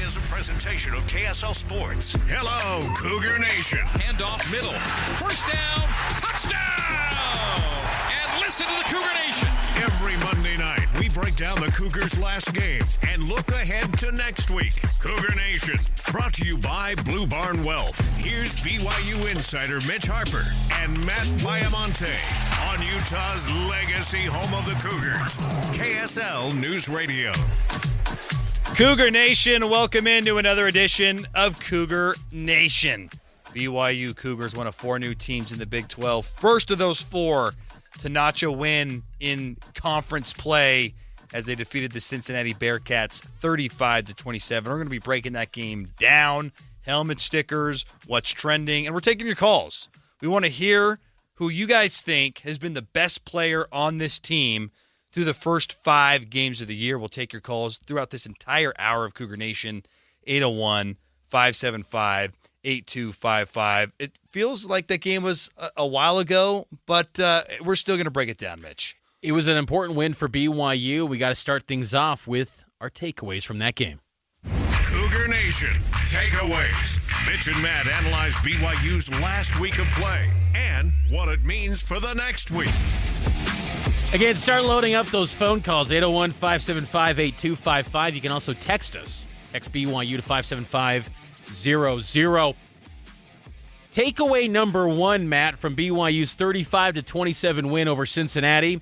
is a presentation of KSL Sports. Hello, Cougar Nation. Handoff middle. First down. Touchdown! And listen to the Cougar Nation. Every Monday night, we break down the Cougars' last game and look ahead to next week. Cougar Nation, brought to you by Blue Barn Wealth. Here's BYU insider Mitch Harper and Matt Baiamonte on Utah's legacy home of the Cougars, KSL News Radio. Cougar Nation, welcome into another edition of Cougar Nation. BYU Cougars, one of four new teams in the Big 12. First of those four to notch a win in conference play as they defeated the Cincinnati Bearcats 35-27. We're going to be breaking that game down, helmet stickers, what's trending, and we're taking your calls. We want to hear who you guys think has been the best player on this team through the first 5 games of the year. We'll take your calls throughout this entire hour of Cougar Nation, 801-575-8255. It feels like that game was a while ago, but we're still going to break it down, Mitch. It was an important win for BYU. We got to start things off with our takeaways from that game. Cougar Nation takeaways. Mitch and Matt analyze BYU's last week of play and what it means for the next week. Again, start loading up those phone calls, 801-575-8255. You can also text us. Text BYU to 57500. Takeaway number 1, Matt, from BYU's 35-27 win over Cincinnati.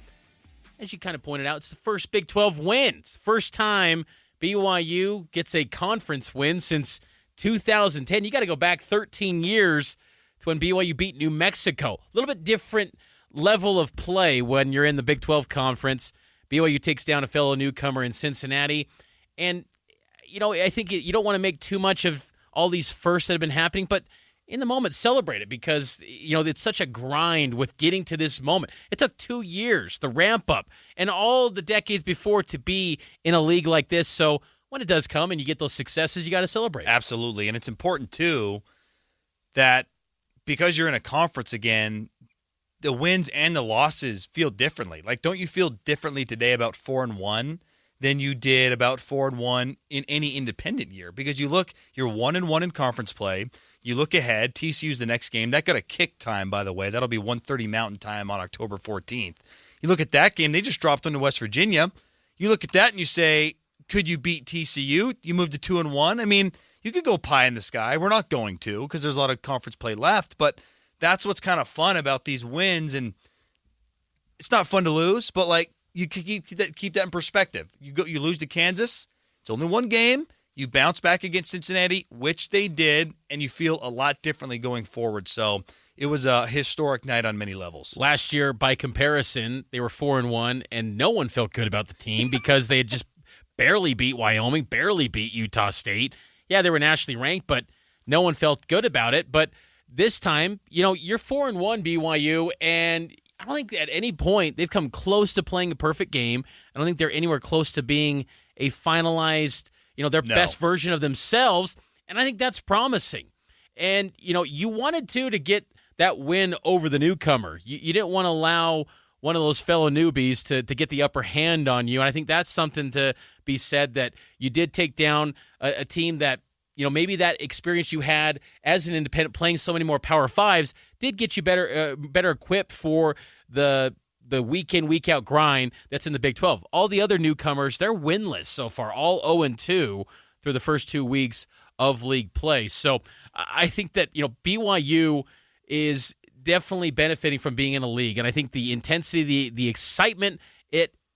As you kind of pointed out, it's the first Big 12 win. It's the first time BYU gets a conference win since 2010. You got to go back 13 years to when BYU beat New Mexico. A little bit different level of play when you're in the Big 12 conference. BYU takes down a fellow newcomer in Cincinnati. And, I think you don't want to make too much of all these firsts that have been happening, but in the moment, celebrate it because, it's such a grind with getting to this moment. It took 2 years, the ramp up, and all the decades before to be in a league like this. So when it does come and you get those successes, you got to celebrate. Absolutely. And it's important, too, that because you're in a conference again, the wins and the losses feel differently. Like, don't you feel differently today about 4-1 than you did about 4-1 in any independent year? Because you're 1-1 in conference play. You look ahead, TCU's the next game. That got a kick time, by the way. That'll be 1:30 Mountain Time on October 14th. You look at that game, they just dropped them to West Virginia. You look at that and you say, could you beat TCU? You move to 2-1. I mean, you could go pie in the sky. We're not going to because there's a lot of conference play left, but that's what's kind of fun about these wins, and it's not fun to lose, but you can keep that in perspective. You lose to Kansas, it's only one game. You bounce back against Cincinnati, which they did, and you feel a lot differently going forward. So it was a historic night on many levels. Last year, by comparison, they were 4-1, and no one felt good about the team because they had just barely beat Wyoming, barely beat Utah State. Yeah, they were nationally ranked, but no one felt good about it. But this time, you're 4-1 BYU, and I don't think at any point they've come close to playing a perfect game. I don't think they're anywhere close to being a finalized, their best version of themselves, and I think that's promising. And, you wanted to get that win over the newcomer. You didn't want to allow one of those fellow newbies to get the upper hand on you, and I think that's something to be said, that you did take down a team that, maybe that experience you had as an independent playing so many more Power Fives did get you better equipped for the week in, week out grind that's in the Big 12. All the other newcomers, they're winless so far, all 0-2 through the first 2 weeks of league play. So I think that, BYU is definitely benefiting from being in a league. And I think the intensity, the excitement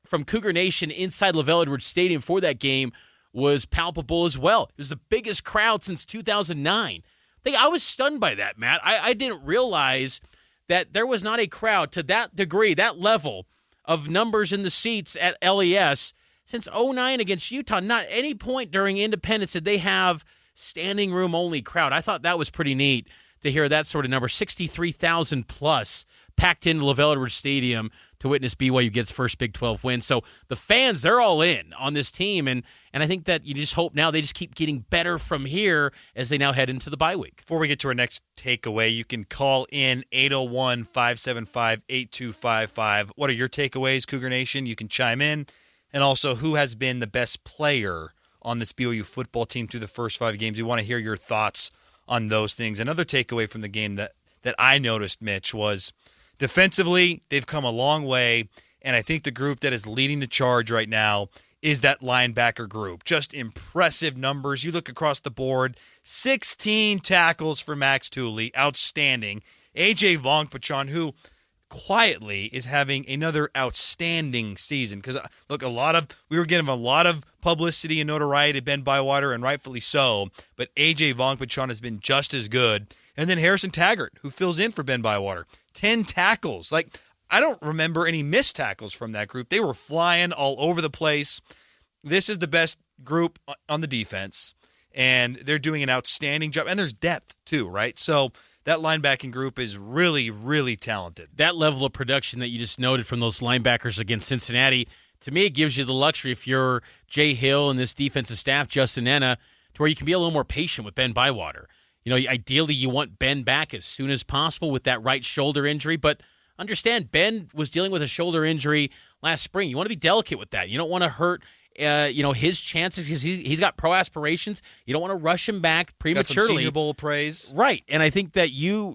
from Cougar Nation inside LaVell Edwards Stadium for that game was palpable as well. It was the biggest crowd since 2009. I was stunned by that, Matt. I didn't realize that there was not a crowd to that degree, that level of numbers in the seats at LES since 2009 against Utah. Not any point during independence did they have standing room only crowd. I thought that was pretty neat to hear that sort of number, 63,000 plus packed into LaVell Edwards Stadium to witness BYU get its first Big 12 win. So the fans, they're all in on this team, and I think that you just hope now they just keep getting better from here as they now head into the bye week. Before we get to our next takeaway, you can call in 801-575-8255. What are your takeaways, Cougar Nation? You can chime in. And also, who has been the best player on this BYU football team through the first 5 games. We want to hear your thoughts on those things. Another takeaway from the game that I noticed, Mitch, was defensively, they've come a long way, and I think the group that is leading the charge right now is that linebacker group. Just impressive numbers. You look across the board, 16 tackles for Max Tooley, outstanding. A.J. Vongpachon, who quietly is having another outstanding season. Because, look, we were getting a lot of publicity and notoriety to Ben Bywater, and rightfully so, but A.J. Vongpachon has been just as good. And then Harrison Taggart, who fills in for Ben Bywater. 10 tackles. I don't remember any missed tackles from that group. They were flying all over the place. This is the best group on the defense, and they're doing an outstanding job. And there's depth, too, right? So that linebacking group is really, really talented. That level of production that you just noted from those linebackers against Cincinnati, to me, it gives you the luxury, if you're Jay Hill and this defensive staff, Justin Enna, to where you can be a little more patient with Ben Bywater. Ideally, you want Ben back as soon as possible with that right shoulder injury, but understand, Ben was dealing with a shoulder injury last spring. You want to be delicate with that. You don't want to hurt, his chances because he's got pro aspirations. You don't want to rush him back prematurely. Got some Senior Bowl praise. Right, and I think that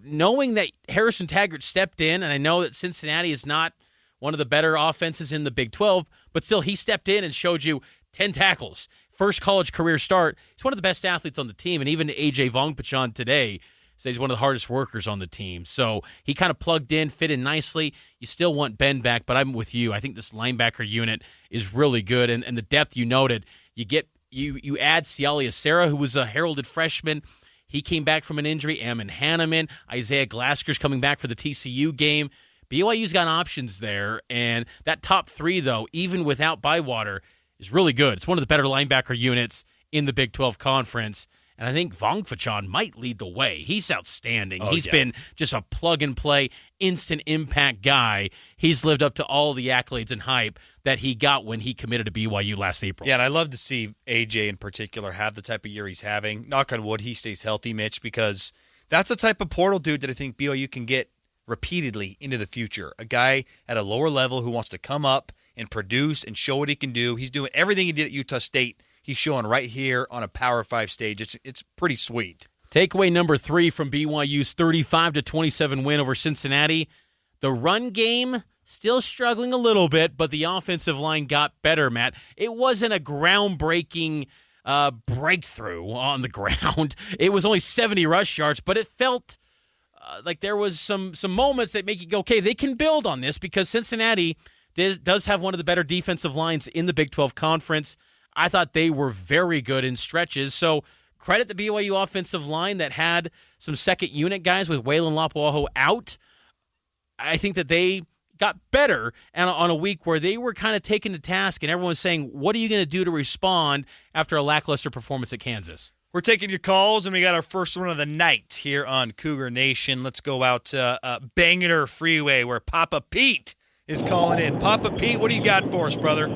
knowing that Harrison Taggart stepped in, and I know that Cincinnati is not one of the better offenses in the Big 12, but still he stepped in and showed you 10 tackles. First college career start. He's one of the best athletes on the team, and even A.J. Vongpachon today says he's one of the hardest workers on the team. So he kind of plugged in, fit in nicely. You still want Ben back, but I'm with you. I think this linebacker unit is really good, and the depth you noted, you add Siali Acera, who was a heralded freshman. He came back from an injury. Ammon Hanneman, Isaiah Glasker's coming back for the TCU game. BYU's got options there, and that top 3, though, even without Bywater, is really good. It's one of the better linebacker units in the Big 12 Conference. And I think Vongpachon might lead the way. He's outstanding. He's been just a plug-and-play, instant impact guy. He's lived up to all the accolades and hype that he got when he committed to BYU last April. Yeah, and I love to see AJ in particular have the type of year he's having. Knock on wood, he stays healthy, Mitch, because that's the type of portal dude that I think BYU can get repeatedly into the future. A guy at a lower level who wants to come up and produce and show what he can do. He's doing everything he did at Utah State. He's showing right here on a Power 5 stage. It's pretty sweet. Takeaway number 3 from BYU's 35-27 win over Cincinnati. The run game still struggling a little bit, but the offensive line got better, Matt. It wasn't a groundbreaking breakthrough on the ground. It was only 70 rush yards, but it felt like there was some moments that make you go, okay, they can build on this, because Cincinnati does have one of the better defensive lines in the Big 12 Conference. I thought they were very good in stretches. So credit the BYU offensive line that had some second unit guys with Waylon Lapuaho out. I think that they got better and on a week where they were kind of taken to task and everyone's saying, what are you going to do to respond after a lackluster performance at Kansas? We're taking your calls, and we got our first one of the night here on Cougar Nation. Let's go out to Bangor Freeway, where Papa Pete is calling in. Papa Pete, what do you got for us, brother?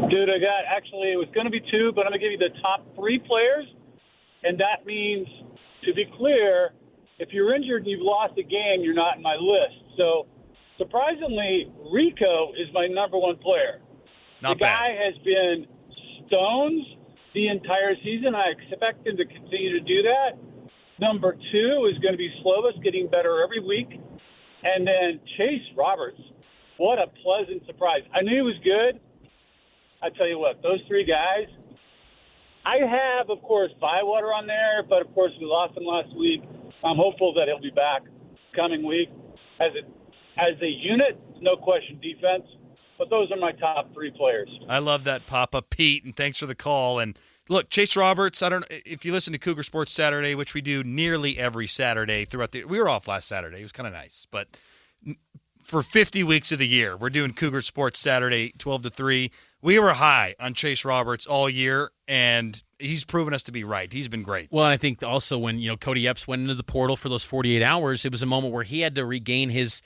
Dude, it was going to be 2, but I'm going to give you the top 3 players. And that means, to be clear, if you're injured and you've lost a game, you're not in my list. So, surprisingly, Rico is my number 1 player. Not bad. The guy has been stones the entire season. I expect him to continue to do that. Number 2 is going to be Slovis, getting better every week. And then Chase Roberts. What a pleasant surprise. I knew he was good. I tell you what, those 3 guys, I have, of course, Bywater on there, but, of course, we lost him last week. I'm hopeful that he'll be back coming week. As a unit, no question, defense. But those are my top 3 players. I love that, Papa Pete, and thanks for the call. And look, Chase Roberts, I don't know if you listen to Cougar Sports Saturday, which we do nearly every Saturday throughout we were off last Saturday. It was kind of nice, but for 50 weeks of the year, we're doing Cougar Sports Saturday 12 to 3. We were high on Chase Roberts all year, and he's proven us to be right. He's been great. Well, and I think also when Cody Epps went into the portal for those 48 hours, it was a moment where he had to regain his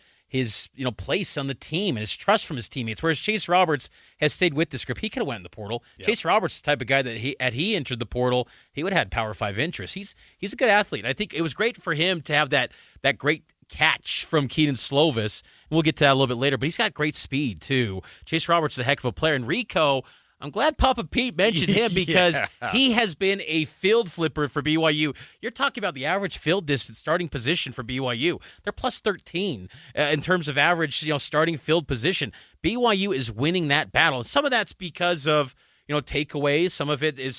place on the team and his trust from his teammates. Whereas Chase Roberts has stayed with this group. He could have went in the portal. Yep. Chase Roberts is the type of guy that he entered the portal, he would have had Power 5 interest. He's a good athlete. I think it was great for him to have that great catch from Keaton Slovis. And we'll get to that a little bit later, but he's got great speed too. Chase Roberts is a heck of a player. And Rico, I'm glad Papa Pete mentioned him because he has been a field flipper for BYU. You're talking about the average field distance starting position for BYU. They're plus 13 in terms of average, starting field position. BYU is winning that battle. And some of that's because of, takeaways. Some of it is,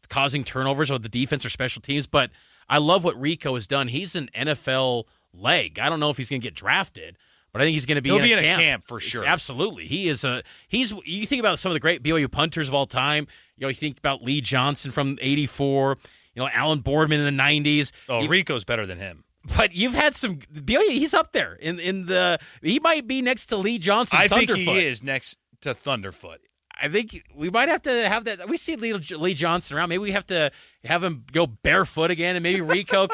causing turnovers with the defense or special teams. But I love what Rico has done. He's an NFL leg. I don't know if he's going to get drafted, but I think he's going to be He'll in be a in camp. a camp for sure. Absolutely. You think about some of the great BYU punters of all time. You think about Lee Johnson from '84, Alan Boardman in the '90s. Oh, Rico's better than him. But you've had some BYU, he's up there he might be next to Lee Johnson. I Thunderfoot. think he is next to Thunderfoot. I think we might have to have that. We see Lee Johnson around. Maybe we have to have him go barefoot again, and maybe Rico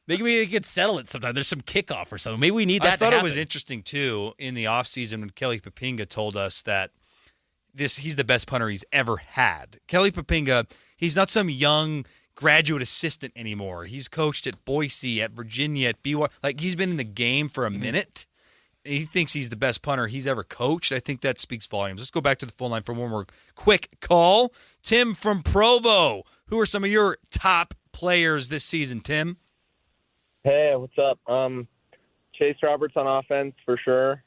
maybe we can settle it sometime. There's some kickoff or something. Maybe we need that. I thought to it was interesting too in the offseason when Kelly Papinga told us that he's the best punter he's ever had. Kelly Papinga, he's not some young graduate assistant anymore. He's coached at Boise, at Virginia, at BYU. Like, he's been in the game for a minute. He thinks he's the best punter he's ever coached. I think that speaks volumes. Let's go back to the phone line for one more quick call. Tim from Provo. Who are some of your top players this season, Tim? Hey, what's up? Chase Roberts on offense for sure.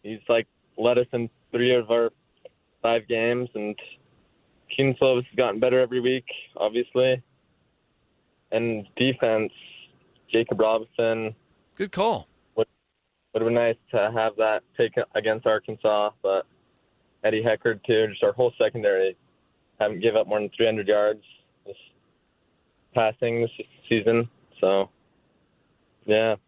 He's led us in 3 of our 5 games, and Keenan Slovis has gotten better every week, obviously. And defense, Jacob Robinson. Good call. Would have been nice to have that take against Arkansas, but Eddie Heckard too. Just our whole secondary haven't given up more than 300 yards this passing this season. So, yeah. Well,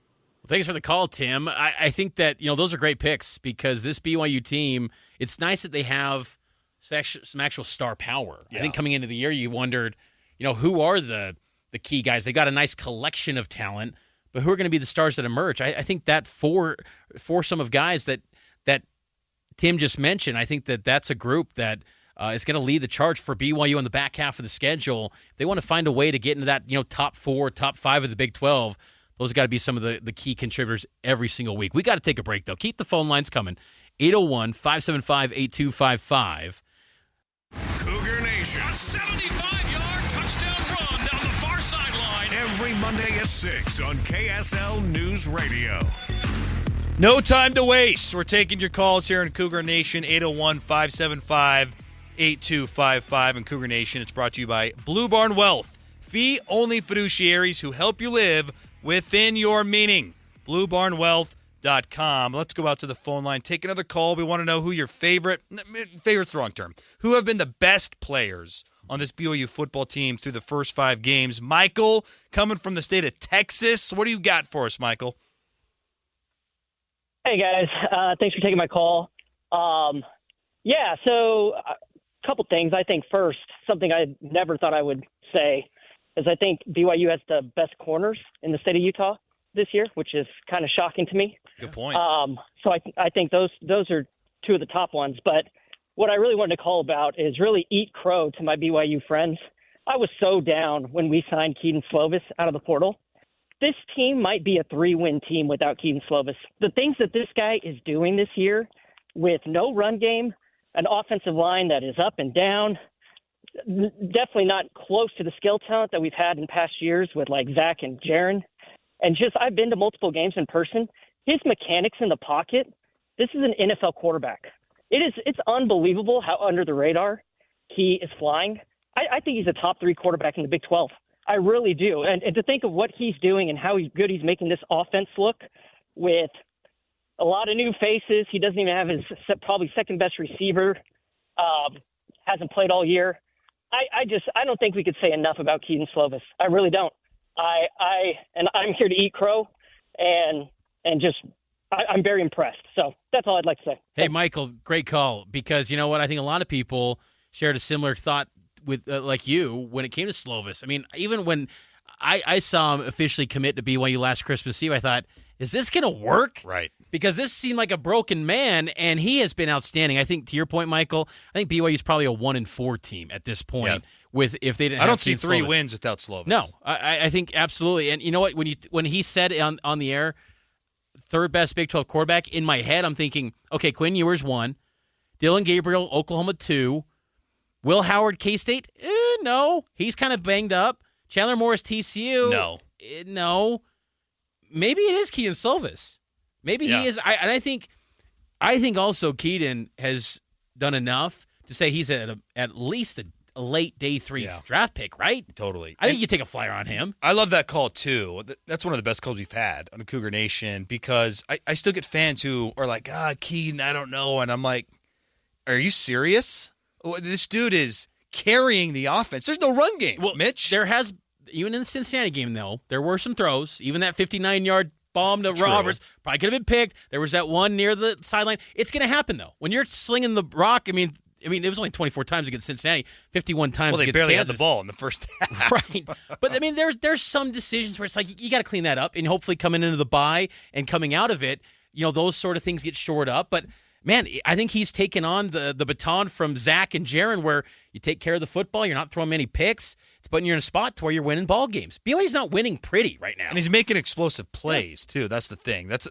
thanks for the call, Tim. I think that those are great picks because this BYU team, it's nice that they have some actual star power. Yeah. I think coming into the year, you wondered, who are the key guys? They got a nice collection of talent. But who are going to be the stars that emerge? I think that for some of guys that Tim just mentioned, I think that's a group that is going to lead the charge for BYU on the back half of the schedule. If they want to find a way to get into that top 4, top 5 of the Big 12, those got to be some of the key contributors every single week. We got to take a break, though. Keep the phone lines coming. 801-575-8255. Cougar Nation. A 75-yard touchdown run down the far sideline. Every Monday at 6 on KSL News Radio. No time to waste. We're taking your calls here in Cougar Nation, 801-575-8255. In Cougar Nation, it's brought to you by Blue Barn Wealth. Fee-only fiduciaries who help you live within your meaning. BlueBarnWealth.com. Let's go out to the phone line. Take another call. We want to know who your favorite's the wrong term. Who have been the best players on this BYU football team through the first 5 games. Michael, coming from the state of Texas. What do you got for us, Michael? Hey, guys. Thanks for taking my call. So a couple things. I think first, something I never thought I would say is I think BYU has the best corners in the state of Utah this year, which is kind of shocking to me. Good point. So I think those are 2 of the top ones. But what I really wanted to call about is really eat crow to my BYU friends. I was so down when we signed Keaton Slovis out of the portal. This team might be a 3-win team without Keaton Slovis. The things that this guy is doing this year with no run game, an offensive line that is up and down, definitely not close to the skill talent that we've had in past years with Zach and Jaron. And I've been to multiple games in person. His mechanics in the pocket, this is an NFL quarterback. It's unbelievable how under the radar he is flying. I think he's a top 3 quarterback in the Big 12. I really do. And to think of what he's doing and how good he's making this offense look with a lot of new faces. He doesn't even have his probably second best receiver. Hasn't played all year. I don't think we could say enough about Keaton Slovis. I really don't. I'm here to eat crow and I'm very impressed. So that's all I'd like to say. Hey, Michael, great call because you know what? I think a lot of people shared a similar thought with like you when it came to Slovis. I mean, even when I saw him officially commit to BYU last Christmas Eve, I thought, is this going to work? Right. Because this seemed like a broken man, and he has been outstanding. I think, to your point, Michael, I think BYU is probably a 1-4 team at this point. Yeah. With if they didn't, I have don't see 3 Slovis. wins without Slovis. No, I think absolutely. And you know what? When he said on the air, 3rd best Big 12 quarterback, in my head, I'm thinking, okay, Quinn Ewers 1, Dylan Gabriel, Oklahoma 2. Will Howard, K-State? No. He's kind of banged up. Chandler Morris, TCU? No. No. Maybe it is Keaton Slovis. Maybe he is. I think also Keaton has done enough to say he's at least a late day 3 draft pick, right? Totally. I think you take a flyer on him. I love that call, too. That's one of the best calls we've had on the Cougar Nation because I still get fans who are like, Keaton, I don't know. And I'm like, are you serious? This dude is carrying the offense. There's no run game, Mitch. There has, even in the Cincinnati game, though, there were some throws. Even that 59-yard bomb to Roberts probably could have been picked. There was that one near the sideline. It's going to happen, though. When you're slinging the rock, I mean, it was only 24 times against Cincinnati, 51 times against Kansas. Well, they barely had the ball in the first half. Right. But, I mean, there's some decisions where it's like you got to clean that up, and hopefully coming into the bye and coming out of it, those sort of things get shored up. But, man, I think he's taken on the baton from Zach and Jaron where you take care of the football, you're not throwing many picks. It's putting you in a spot to where you're winning ball games. BYU's not winning pretty right now. And he's making explosive plays, too. That's the thing. That's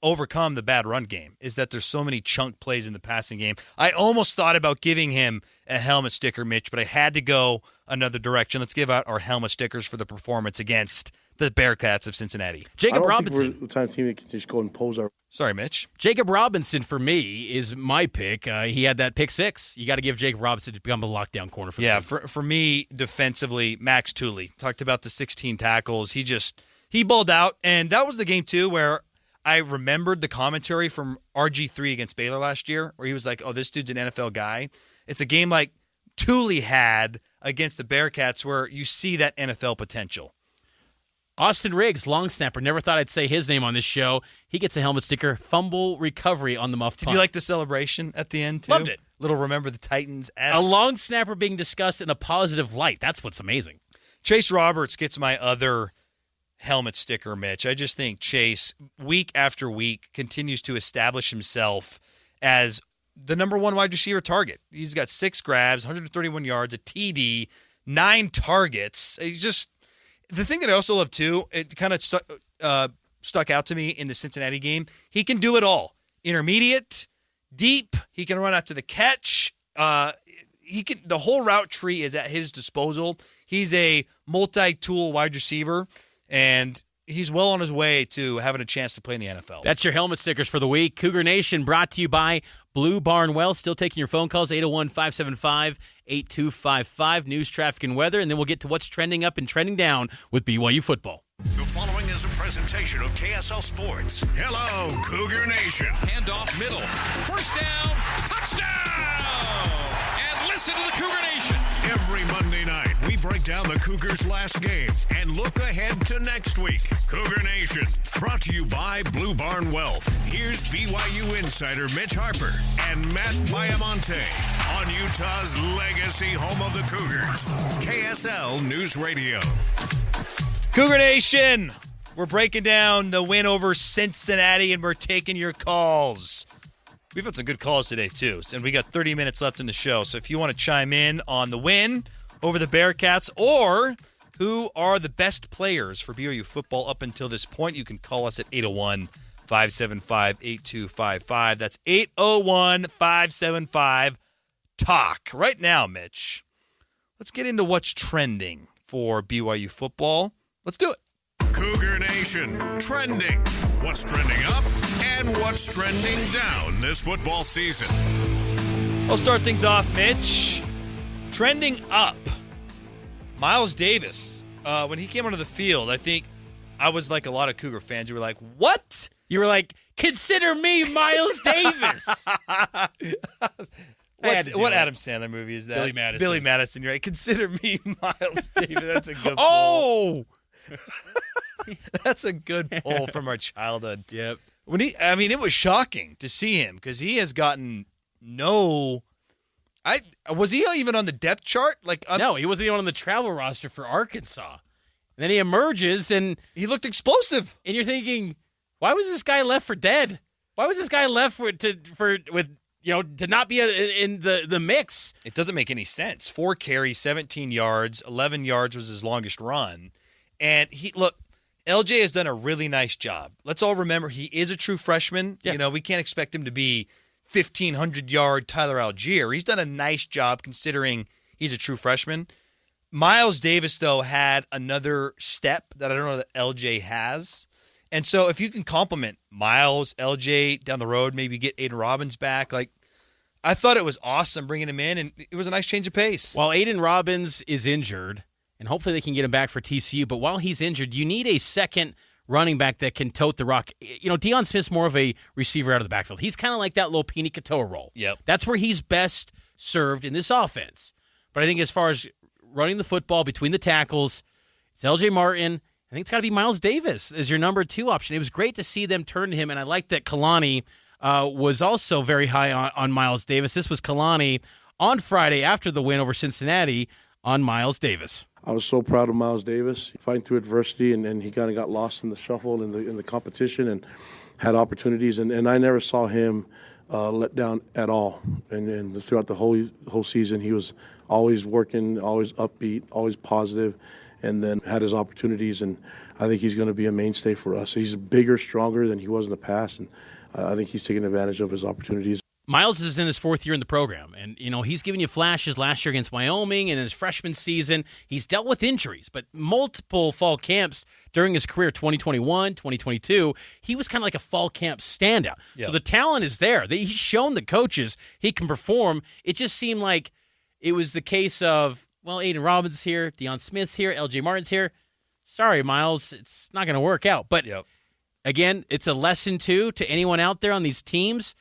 overcome the bad run game, is that there's so many chunk plays in the passing game. I almost thought about giving him a helmet sticker, Mitch, but I had to go another direction. Let's give out our helmet stickers for the performance against the Bearcats of Cincinnati. Jacob Robinson. We're the type of team that can just go and pose our. Sorry, Mitch. Jacob Robinson, for me, is my pick. He had that pick 6. You got to give Jacob Robinson to become a lockdown corner for the Cougs. For me, defensively, Max Tooley. Talked about the 16 tackles. He balled out, and that was the game, too, where I remembered the commentary from RG3 against Baylor last year, where he was like, this dude's an NFL guy. It's a game like Tooley had against the Bearcats where you see that NFL potential. Austin Riggs, long snapper. Never thought I'd say his name on this show. He gets a helmet sticker. Fumble recovery on the muff punt. Did you like the celebration at the end, too? Loved it. Little Remember the Titans. A long snapper being discussed in a positive light. That's what's amazing. Chase Roberts gets my other helmet sticker, Mitch. I just think Chase, week after week, continues to establish himself as the number 1 wide receiver target. He's got 6 grabs, 131 yards, a TD, 9 targets. He's just... The thing that I also love, too, it kind of stuck out to me in the Cincinnati game, he can do it all. Intermediate, deep, he can run after the catch. The whole route tree is at his disposal. He's a multi-tool wide receiver, and he's well on his way to having a chance to play in the NFL. That's your helmet stickers for the week. Cougar Nation brought to you by Blue Barn Wealth. Still taking your phone calls, 801-575-8255. News, traffic, and weather. And then we'll get to what's trending up and trending down with BYU football. The following is a presentation of KSL Sports. Hello, Cougar Nation. Handoff middle. First down. Touchdown. And listen to the Cougar Nation. Every Monday night, we break down the Cougars' last game and look ahead to next week. Cougar Nation, brought to you by Blue Barn Wealth. Here's BYU insider Mitch Harper and Matt Baiamonte on Utah's legacy home of the Cougars, KSL News Radio. Cougar Nation, we're breaking down the win over Cincinnati, and we're taking your calls. We've had some good calls today, too, and we got 30 minutes left in the show. So if you want to chime in on the win over the Bearcats or who are the best players for BYU football up until this point, you can call us at 801-575-8255. That's 801-575-TALK. Right now, Mitch, let's get into what's trending for BYU football. Let's do it. Cougar Nation, trending. What's trending up and what's trending down this football season? I'll start things off, Mitch. Trending up, Miles Davis. When he came onto the field, I think I was like a lot of Cougar fans who were like, what? You were like, consider me Miles Davis. What Adam Sandler movie is that? Billy Madison. You're right. Consider me Miles Davis. That's a good pull. That's a good pull from our childhood. Yep. It was shocking to see him because he has gotten was he even on the depth chart? No, he wasn't even on the travel roster for Arkansas. And then he emerges and he looked explosive. And you're thinking, why was this guy left for dead? Why was this guy left to not be in the mix? It doesn't make any sense. 4 carries, 17 yards, 11 yards was his longest run. And LJ has done a really nice job. Let's all remember he is a true freshman. Yeah. We can't expect him to be 1,500-yard Tyler Algier. He's done a nice job considering he's a true freshman. Miles Davis, though, had another step that I don't know that LJ has. And so if you can compliment Miles, LJ down the road, maybe get Aiden Robbins back, like, I thought it was awesome bringing him in, and it was a nice change of pace. While Aiden Robbins is injured, and hopefully they can get him back for TCU, but while he's injured, you need a second running back that can tote the rock. You know, Deion Smith's more of a receiver out of the backfield. He's kind of like that Lopini Katoa role. Yep. That's where he's best served in this offense. But I think as far as running the football between the tackles, it's LJ Martin. I think it's got to be Miles Davis as your number 2 option. It was great to see them turn to him, and I like that Kalani was also very high on Miles Davis. This was Kalani on Friday after the win over Cincinnati on Miles Davis. I was so proud of Miles Davis fighting through adversity, and he kind of got lost in the shuffle in the competition and had opportunities. And I never saw him let down at all. And throughout the whole season, he was always working, always upbeat, always positive, and then had his opportunities. And I think he's going to be a mainstay for us. He's bigger, stronger than he was in the past, and I think he's taking advantage of his opportunities. Miles is in his 4th year in the program, and he's given you flashes last year against Wyoming, and in his freshman season, he's dealt with injuries, but multiple fall camps during his career, 2021, 2022, he was kind of like a fall camp standout. Yep. So the talent is there. He's shown the coaches he can perform. It just seemed like it was the case of, well, Aiden Robbins here, Deion Smith's here, LJ Martin's here. Sorry, Miles, it's not going to work out. But again, it's a lesson, too, to anyone out there on these teams.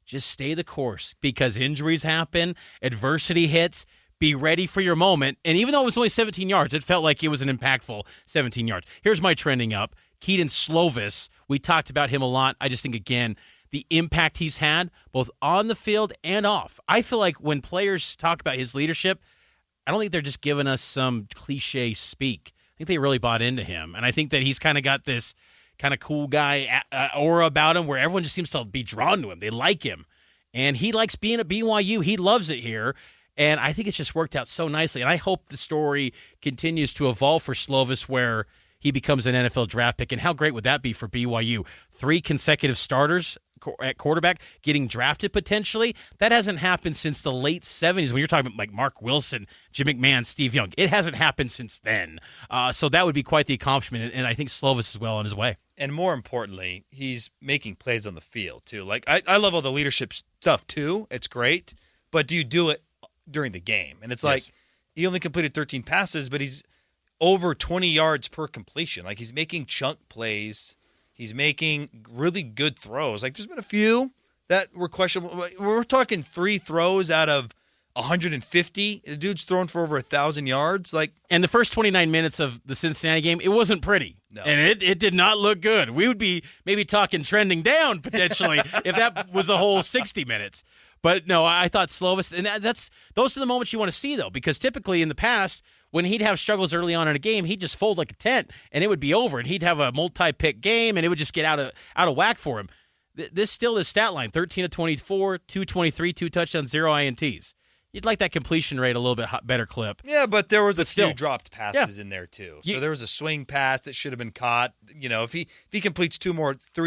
Just stay the course because injuries happen, adversity hits. Be ready for your moment. And even though it was only 17 yards, it felt like it was an impactful 17 yards. Here's my trending up. Kedon Slovis, we talked about him a lot. I just think, again, the impact he's had both on the field and off. I feel like when players talk about his leadership, I don't think they're just giving us some cliche speak. I think they really bought into him. And I think that he's kind of got this kind of cool guy aura about him where everyone just seems to be drawn to him. They like him. And he likes being at BYU. He loves it here. And I think it's just worked out so nicely. And I hope the story continues to evolve for Slovis where he becomes an NFL draft pick. And how great would that be for BYU? 3 consecutive starters at quarterback getting drafted potentially. That hasn't happened since the late 70s when you're talking about like Mark Wilson, Jim McMahon, Steve Young. It hasn't happened since then. So that would be quite the accomplishment. And I think Slovis is well on his way. And more importantly, he's making plays on the field, too. Like, I love all the leadership stuff, too. It's great. But do you do it during the game? And it's like, he only completed 13 passes, but he's over 20 yards per completion. Like, he's making chunk plays. He's making really good throws. Like, there's been a few that were questionable. We're talking 3 throws out of 150. The dude's thrown for over 1,000 yards. Like, and the first 29 minutes of the Cincinnati game, it wasn't pretty. No. And it did not look good. We would be maybe talking trending down potentially if that was a whole 60 minutes. But no, I thought Slovis, and those are the moments you want to see though, because typically in the past, when he'd have struggles early on in a game, he'd just fold like a tent and it would be over, and he'd have a multi-pick game and it would just get out of whack for him. This still is stat line: 13 of 24, 223, 2 touchdowns, 0 INTs. You'd like that completion rate a little bit better clip. Yeah, but there was a still, few dropped passes in there too. So there was a swing pass that should have been caught. If he completes 3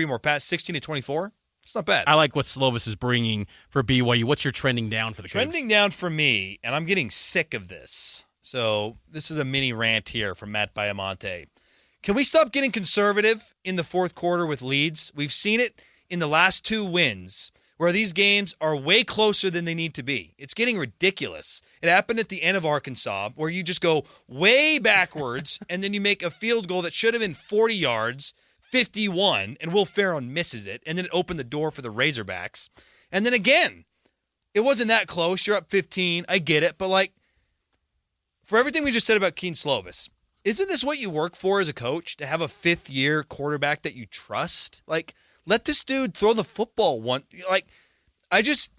more passes, 16 to 24, it's not bad. I like what Slovis is bringing for BYU. What's your trending down for the Cougs? Trending down for me, and I'm getting sick of this. So this is a mini rant here from Matt Baiamonte. Can we stop getting conservative in the fourth quarter with leads? We've seen it in the last 2 wins, where these games are way closer than they need to be. It's getting ridiculous. It happened at the end of Arkansas, where you just go way backwards, and then you make a field goal that should have been 40 yards, 51, and Will Ferrell misses it, and then it opened the door for the Razorbacks. And then again, it wasn't that close. You're up 15. I get it. But, for everything we just said about Kedon Slovis, isn't this what you work for as a coach, to have a 5th-year quarterback that you trust? Let this dude throw the football one. I just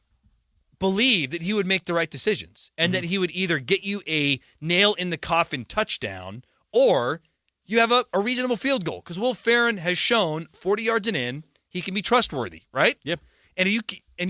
believe that he would make the right decisions and that he would either get you a nail-in-the-coffin touchdown or you have a reasonable field goal. Because Will Ferrell has shown 40 yards and in, he can be trustworthy, right? Yep. And you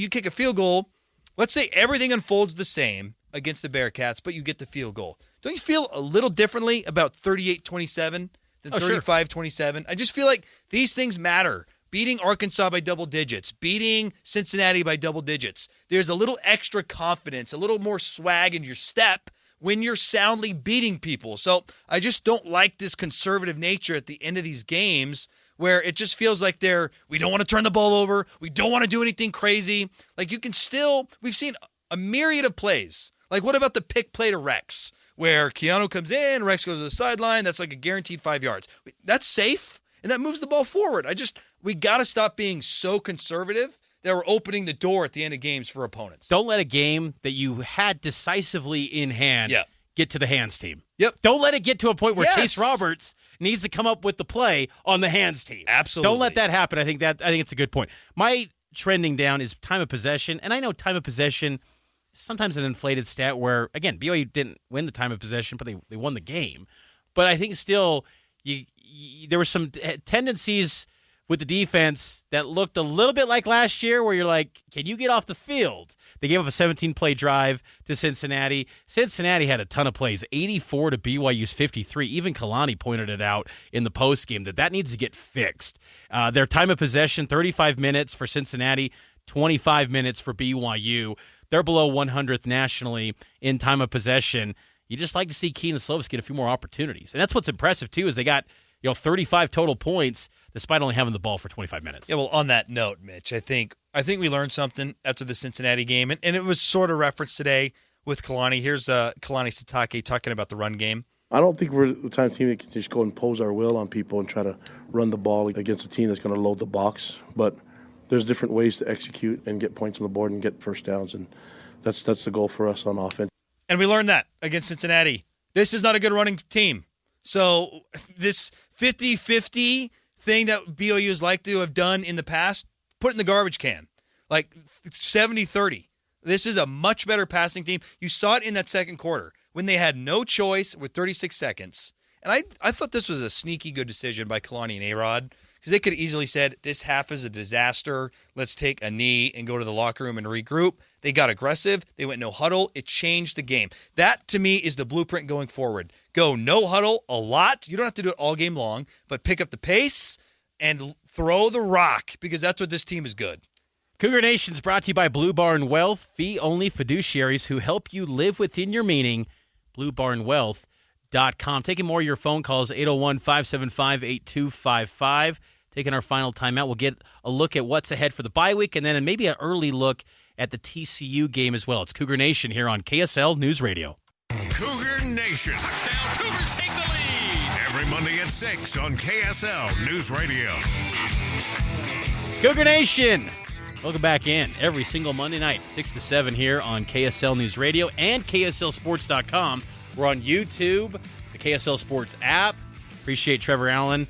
kick a field goal, let's say everything unfolds the same against the Bearcats, but you get the field goal. Don't you feel a little differently about 38-27 than 35-27? I just feel like these things matter. beating Arkansas by double digits, beating Cincinnati by double digits, there's a little extra confidence, a little more swag in your step when you're soundly beating people. So I just don't like this conservative nature at the end of these games where it just feels like we don't want to turn the ball over, we don't want to do anything crazy. Like we've seen a myriad of plays. Like what about the pick play to Rex, where Keanu comes in, Rex goes to the sideline, that's like a guaranteed 5 yards. That's safe, and that moves the ball forward. We got to stop being so conservative that we're opening the door at the end of games for opponents. Don't let a game that you had decisively in hand get to the hands team. Yep. Don't let it get to a point where Chase Roberts needs to come up with the play on the hands team. Absolutely. Don't let that happen. I think it's a good point. My trending down is time of possession, and I know time of possession is sometimes an inflated stat where, again, BYU didn't win the time of possession, but they won the game. But I think still there were some tendencies with the defense that looked a little bit like last year where you're like, can you get off the field? They gave up a 17-play drive to Cincinnati. Cincinnati had a ton of plays, 84 to BYU's 53. Even Kalani pointed it out in the postgame that needs to get fixed. Their time of possession, 35 minutes for Cincinnati, 25 minutes for BYU. They're below 100th nationally in time of possession. You just like to see Keaton Slovis get a few more opportunities. And that's what's impressive, too, is they got 35 total points despite only having the ball for 25 minutes. Yeah, well, on that note, Mitch, I think we learned something after the Cincinnati game, and it was sort of referenced today with Kalani. Here's Kalani Sitake talking about the run game. I don't think we're the type of team that can just go and impose our will on people and try to run the ball against a team that's going to load the box. But there's different ways to execute and get points on the board and get first downs, and that's the goal for us on offense. And we learned that against Cincinnati. This is not a good running team. So this 50-50 thing that BYU's like to have done in the past, put it in the garbage can. Like 70-30. This is a much better passing team. You saw it in that second quarter when they had no choice with 36 seconds. And I thought this was a sneaky good decision by Kalani and A-Rod because they could have easily said, this half is a disaster. Let's take a knee and go to the locker room and regroup. They got aggressive. They went no huddle. It changed the game. That, to me, is the blueprint going forward. Go no huddle a lot. You don't have to do it all game long, but pick up the pace and throw the rock because that's what this team is good. Cougar Nation is brought to you by Blue Barn Wealth, fee-only fiduciaries who help you live within your meaning. BlueBarnWealth.com. Taking more of your phone calls, 801-575-8255. Taking our final timeout. We'll get a look at what's ahead for the bye week and then maybe an early look at the TCU game as well. It's Cougar Nation here on KSL News Radio. Cougar Nation. Touchdown, Cougars take the lead. Every Monday at 6 on KSL News Radio. Cougar Nation. Welcome back in every single Monday night, 6 to 7 here on KSL News Radio and KSLSports.com. We're on YouTube, the KSL Sports app. Appreciate Trevor Allen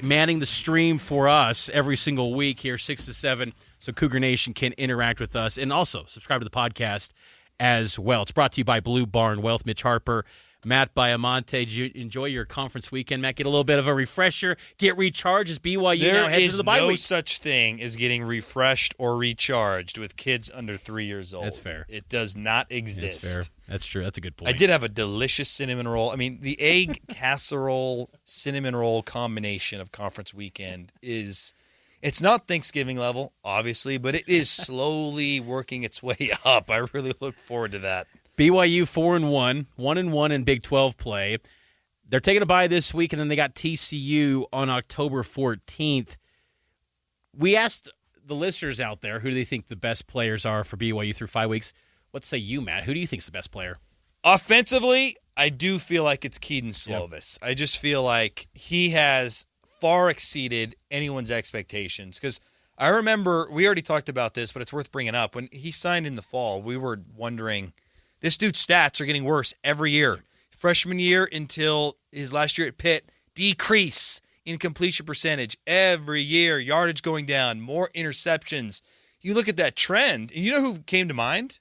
manning the stream for us every single week here, 6 to 7, so Cougar Nation can interact with us. And also subscribe to the podcast as well. It's brought to you by Blue Barn Wealth. Mitch Harper, Matt Baiamonte. Did you enjoy your conference weekend, Matt? Get a little bit of a refresher, get recharged as BYU now heads into the bye week. There is no such thing as getting refreshed or recharged with kids under 3 years old. That's fair. It does not exist. That's fair. That's true. That's a good point. I did have a delicious cinnamon roll. I mean, the egg casserole cinnamon roll combination of conference weekend is... It's not Thanksgiving level, obviously, but it is slowly working its way up. I really look forward to that. BYU 4-1, 1-1 in Big 12 play. They're taking a bye this week, and then they got TCU on October 14th. We asked the listeners out there who do they think the best players are for BYU through 5 weeks. What say you, Matt? Who do you think is the best player? Offensively, I do feel like it's Keaton Slovis. Yep. I just feel like he has far exceeded anyone's expectations because I remember we already talked about this, but it's worth bringing up. When he signed in the fall, we were wondering, this dude's stats are getting worse every year. Freshman year until his last year at Pitt, decrease in completion percentage every year, yardage going down, more interceptions. You look at that trend, and you know who came to mind?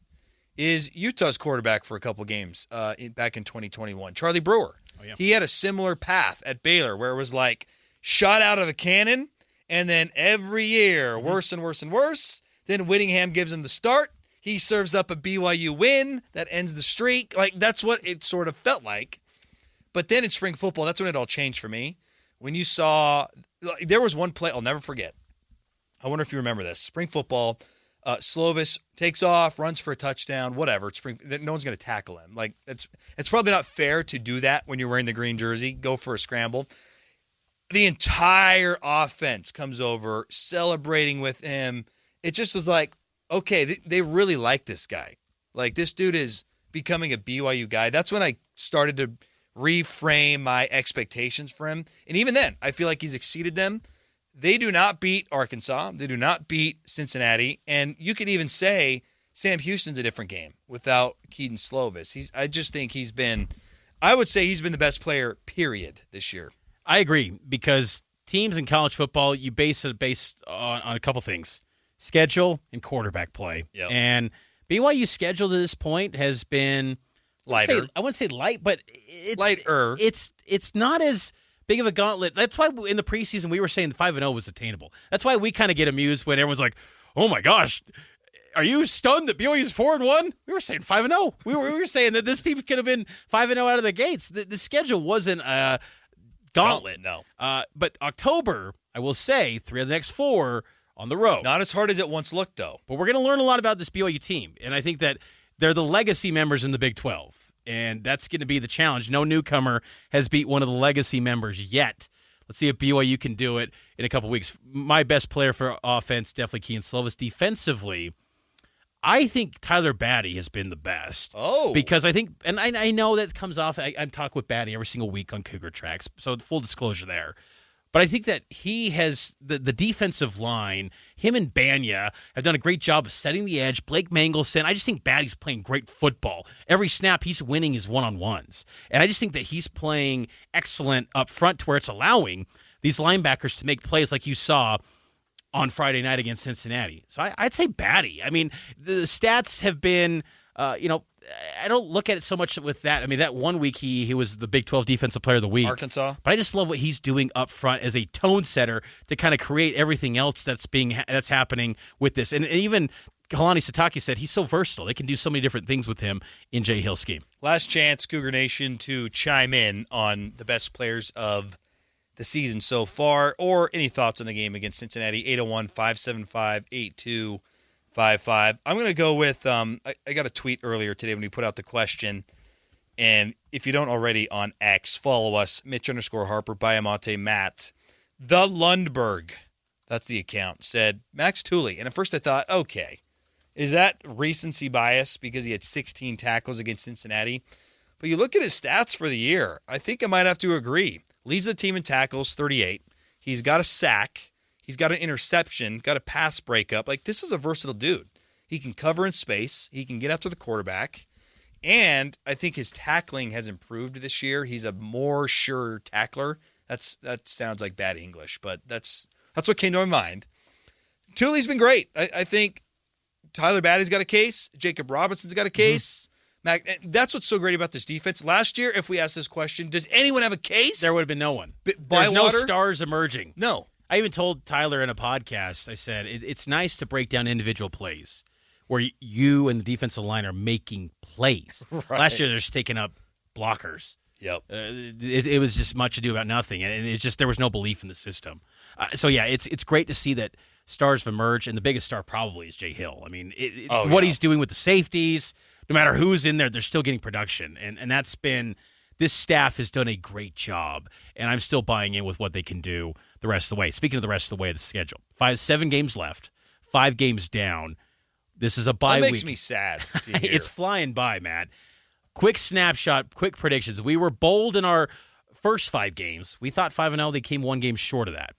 Is Utah's quarterback for a couple games back in 2021, Charlie Brewer. Oh, yeah. He had a similar path at Baylor where it was like, shot out of a cannon, and then every year, worse and worse and worse. Then Whittingham gives him the start. He serves up a BYU win that ends the streak. Like, that's what it sort of felt like. But then in spring football, that's when it all changed for me. When you saw, there was one play I'll never forget. I wonder if you remember this. Spring football, Slovis takes off, runs for a touchdown, whatever. No one's going to tackle him. Like it's probably not fair to do that when you're wearing the green jersey. Go for a scramble. The entire offense comes over celebrating with him. It just was like, okay, they really like this guy. Like this dude is becoming a BYU guy. That's when I started to reframe my expectations for him. And even then, I feel like he's exceeded them. They do not beat Arkansas. They do not beat Cincinnati. And you could even say Sam Houston's a different game without Keaton Slovis. I just think I would say he's been the best player, period, this year. I agree, because teams in college football, you base it based on a couple things: schedule and quarterback play. Yep. And BYU's schedule to this point has been lighter. I wouldn't say light, but it's lighter. It's not as big of a gauntlet. That's why in the preseason we were saying 5-0 was attainable. That's why we kind of get amused when everyone's like, "Oh my gosh, are you stunned that BYU's 4-1?" We were saying 5-0. We were saying that this team could have been 5-0 out of the gates. The schedule wasn't a gauntlet. No. But October, I will say, 3 of the next 4 on the road. Not as hard as it once looked, though. But we're going to learn a lot about this BYU team, and I think that they're the legacy members in the Big 12, and that's going to be the challenge. No newcomer has beat one of the legacy members yet. Let's see if BYU can do it in a couple weeks. My best player for offense, definitely Keaton Slovis. Defensively, I think Tyler Batty has been the best. Oh. Because I think, and I know that comes off, I'm talking with Batty every single week on Cougar Tracks, so full disclosure there. But I think that he has, the defensive line, him and Banya have done a great job of setting the edge. Blake Mangelson, I just think Batty's playing great football. Every snap he's winning his one-on-ones. And I just think that he's playing excellent up front to where it's allowing these linebackers to make plays like you saw on Friday night against Cincinnati. So I'd say Batty. I mean, the stats have been, I don't look at it so much with that. I mean, that 1 week he was the Big 12 Defensive Player of the Week. Arkansas. But I just love what he's doing up front as a tone setter to kind of create everything else that's happening with this. And even Kalani Sitake said he's so versatile. They can do so many different things with him in Jay Hill's scheme. Last chance, Cougar Nation, to chime in on the best players of the season so far, or any thoughts on the game against Cincinnati. 801-575-8255. I'm going to go with, I got a tweet earlier today when we put out the question, and if you don't already on X, follow us, Mitch_Harper, Baiamonte, Matt. The Lundberg, that's the account, said Max Tooley. And at first I thought, okay, is that recency bias because he had 16 tackles against Cincinnati? But you look at his stats for the year, I think I might have to agree. Leads the team in tackles, 38. He's got a sack. He's got an interception, got a pass breakup. Like, this is a versatile dude. He can cover in space. He can get after the quarterback. And I think his tackling has improved this year. He's a more sure tackler. That sounds like bad English, but that's what came to my mind. Tooley's been great. I think Tyler Batty's got a case. Jacob Robinson's got a case. That's what's so great about this defense. Last year, if we asked this question, does anyone have a case? There would have been no one. There's no stars emerging. No. I even told Tyler in a podcast, I said, it's nice to break down individual plays where you and the defensive line are making plays. Right. Last year, they're just taking up blockers. Yep. It was just much ado about nothing, and it just there was no belief in the system. So, yeah, it's great to see that stars have emerged, and the biggest star probably is Jay Hill. I mean, what he's doing with the safeties, no matter who's in there, they're still getting production. And that's been – this staff has done a great job, and I'm still buying in with what they can do the rest of the way. Speaking of the rest of the way of the schedule, 7 games left, 5 games down. This is a bye week. That makes me sad to hear. It's flying by, Matt. Quick snapshot, quick predictions. We were bold in our first 5 games. We thought 5-0. They came 1 game short of that.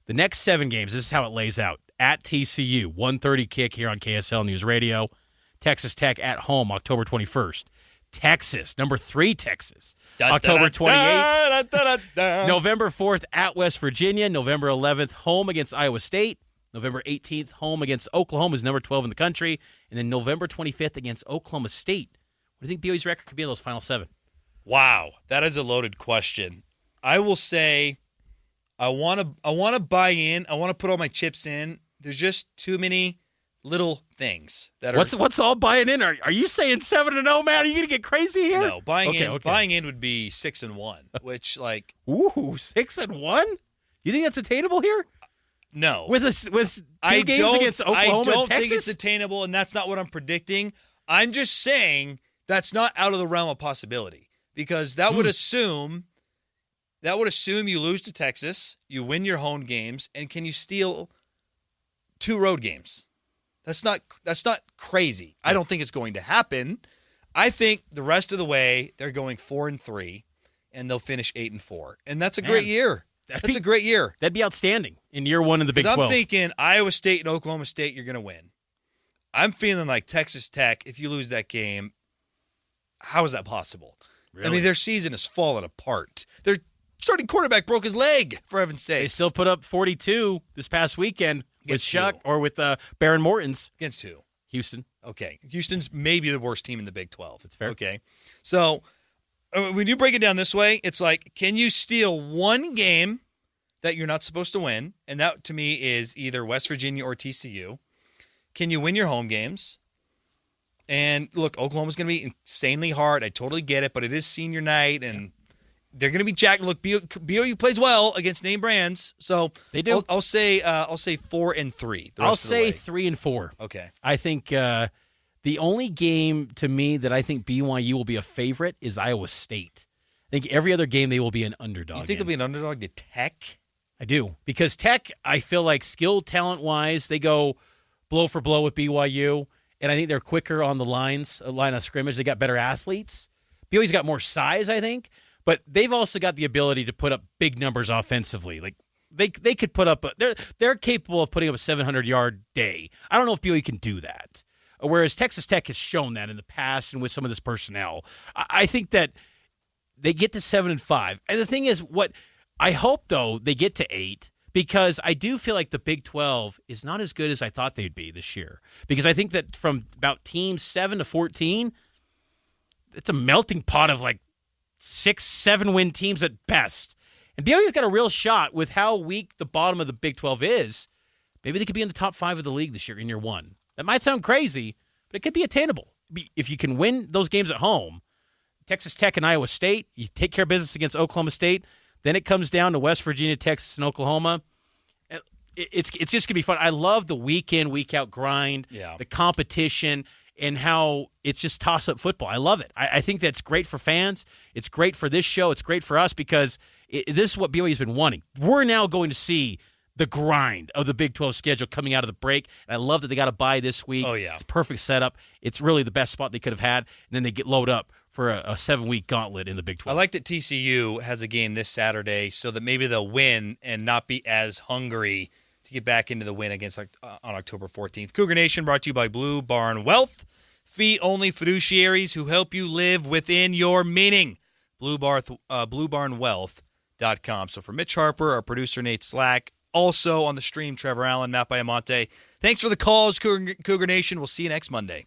The next 7 games, this is how it lays out. At TCU, 1:30 kick here on KSL News Radio. Texas Tech at home, October 21st. Texas, number 3 Texas, October 28th. November 4th at West Virginia. November 11th, home against Iowa State. November 18th, home against Oklahoma, is number 12 in the country. And then November 25th against Oklahoma State. What do you think BYU's record could be in those final 7? Wow, that is a loaded question. I will say I want to buy in. I want to put all my chips in. There's just too many little things that are. What's all buying in? Are you saying 7-0, man? Are you gonna get crazy here? No, buying in would be 6-1, which like 6-1. You think that's attainable here? No. With two games against Oklahoma I don't and Texas? think it's attainable, and that's not what I'm predicting. I'm just saying that's not out of the realm of possibility because that would assume you lose to Texas, you win your home games, and can you steal 2 road games? That's not crazy. I don't think it's going to happen. I think the rest of the way they're going 4-3, and they'll finish 8-4, and that's a great year. That's a great year. That'd be outstanding in year 1 in the Big 12. I'm thinking Iowa State and Oklahoma State, you're going to win. I'm feeling like Texas Tech, if you lose that game, how is that possible? Really? I mean, their season is falling apart. Their starting quarterback broke his leg, for heaven's sake. They still put up 42 this past weekend with Chuck or with Baron Morton's. Against who? Houston. Okay. Houston's maybe the worst team in the Big 12. That's fair. Okay. So when you break it down this way, it's like, can you steal one game that you're not supposed to win? And that, to me, is either West Virginia or TCU. Can you win your home games? And look, Oklahoma's going to be insanely hard. I totally get it, but it is senior night, and they're going to be jacked. Look, BYU plays well against name brands, so they do. I'll say 4-3. I'll say 3-4. Okay. I think the only game to me that I think BYU will be a favorite is Iowa State. I think every other game they will be an underdog. You think they'll be an underdog to Tech? I do, because Tech, I feel like skill talent wise, they go blow for blow with BYU, and I think they're quicker on the line of scrimmage. They got better athletes. BYU's got more size, I think, but they've also got the ability to put up big numbers offensively. Like they could put up they're capable of putting up a 700-yard day. I don't know if BYU can do that. Whereas Texas Tech has shown that in the past and with some of this personnel. I think that they get to 7-5. And the thing is, what I hope though they get to 8. Because I do feel like the Big 12 is not as good as I thought they'd be this year. Because I think that from about teams 7 to 14, it's a melting pot of like 6-7 win teams at best. And BYU's got a real shot with how weak the bottom of the Big 12 is. Maybe they could be in the top 5 of the league this year in year 1. That might sound crazy, but it could be attainable. If you can win those games at home, Texas Tech and Iowa State, you take care of business against Oklahoma State, then it comes down to West Virginia, Texas, and Oklahoma. It's just going to be fun. I love the week in, week out grind, the competition, and how it's just toss-up football. I love it. I think that's great for fans. It's great for this show. It's great for us because this is what BYU's been wanting. We're now going to see the grind of the Big 12 schedule coming out of the break. And I love that they got a bye this week. Oh, yeah. It's a perfect setup. It's really the best spot they could have had. And then they get loaded up for a 7-week gauntlet in the Big 12. I like that TCU has a game this Saturday so that maybe they'll win and not be as hungry to get back into the win against on October 14th. Cougar Nation brought to you by Blue Barn Wealth. Fee-only fiduciaries who help you live within your meaning. BlueBarnWealth.com. So for Mitch Harper, our producer Nate Slack, also on the stream, Trevor Allen, Matt Baiamonte. Thanks for the calls, Cougar Nation. We'll see you next Monday.